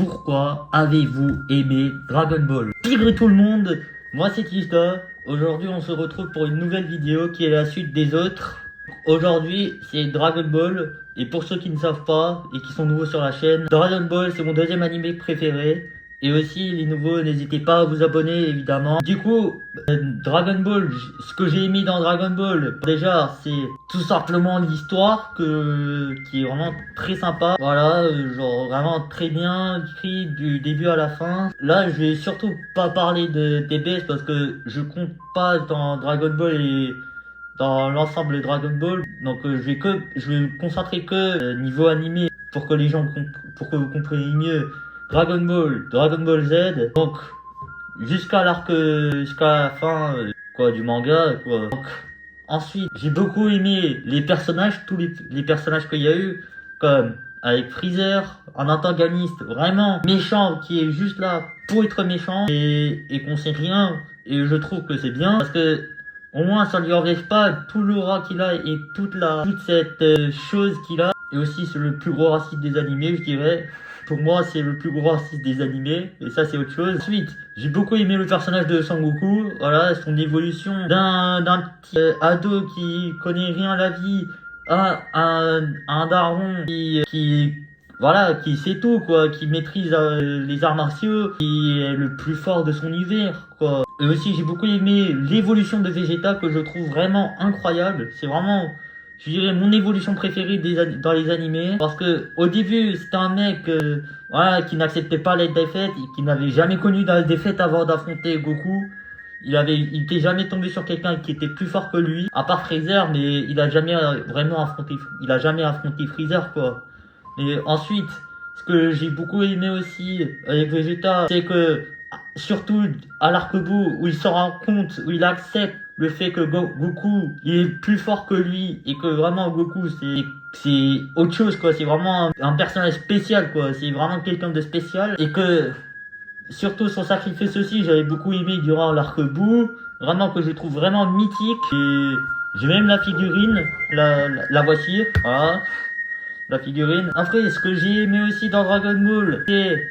pourquoi avez-vous aimé Dragon Ball? Tigre tout le monde, moi c'est Tista. Aujourd'hui on se retrouve pour une nouvelle vidéo qui est la suite des autres. Aujourd'hui c'est Dragon Ball, et pour ceux qui ne savent pas et qui sont nouveaux sur la chaîne, Dragon Ball c'est mon deuxième animé préféré. Et aussi les nouveaux, n'hésitez pas à vous abonner évidemment. Du coup, Dragon Ball, ce que j'ai aimé dans Dragon Ball, déjà c'est tout simplement l'histoire qui est vraiment très sympa. Voilà, genre vraiment très bien écrit du début à la fin. Là je vais surtout pas parler des baisses parce que je compte pas dans Dragon Ball et dans l'ensemble de Dragon Ball. Donc je vais me concentrer que niveau animé pour que les gens pour que vous compreniez mieux Dragon Ball, Dragon Ball Z. Donc jusqu'à la fin quoi du manga quoi. Donc, ensuite, j'ai beaucoup aimé les personnages, tous les personnages qu'il y a eu, comme avec Freezer, un antagoniste vraiment méchant qui est juste là pour être méchant et qu'on sait rien. Et je trouve que c'est bien parce que au moins ça lui enlève pas tout l'aura qu'il a et toute cette chose qu'il a. Et aussi c'est le plus gros raciste des animés, je dirais. Pour moi, c'est le plus gros raciste des animés, et ça c'est autre chose. Ensuite, j'ai beaucoup aimé le personnage de Sangoku, voilà, son évolution d'un petit ado qui connaît rien à la vie à un daron voilà, qui sait tout, quoi, qui maîtrise les arts martiaux, qui est le plus fort de son univers, quoi. Et aussi, j'ai beaucoup aimé l'évolution de Vegeta que je trouve vraiment incroyable. C'est vraiment, je dirais, mon évolution préférée dans les animés. Parce que au début, c'était un mec voilà, qui n'acceptait pas les défaites, et qui n'avait jamais connu la défaite avant d'affronter Goku. Il était jamais tombé sur quelqu'un qui était plus fort que lui, à part Freezer, mais il a jamais affronté Freezer, quoi. Et ensuite, ce que j'ai beaucoup aimé aussi avec Vegeta, c'est que, surtout à l'arc-bout, où il se rend compte, où il accepte le fait que Goku il est plus fort que lui, et que vraiment Goku c'est autre chose, quoi. C'est vraiment un personnage spécial, quoi. C'est vraiment quelqu'un de spécial, et que surtout son sacrifice aussi, j'avais beaucoup aimé durant l'arc-bout, vraiment que je trouve vraiment mythique. Et j'ai même la figurine, la voici, voilà, la figurine. Après, ce que j'ai aimé aussi dans Dragon Ball, c'est,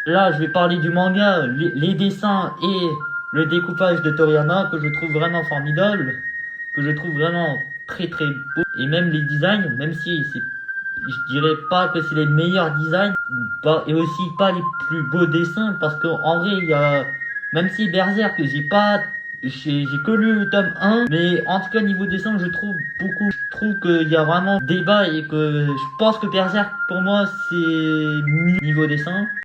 là je vais parler du manga, les dessins et le découpage de Toriyama que je trouve vraiment formidable, que je trouve vraiment très très beau. Et même les designs, même si je dirais pas que c'est les meilleurs designs, et aussi pas les plus beaux dessins, parce qu'en vrai, même si Berserk, j'ai que lu le tome 1, mais en tout cas, niveau dessin, je trouve qu'il y a vraiment débat, et que je pense que Berserk, pour moi, c'est mieux niveau dessin.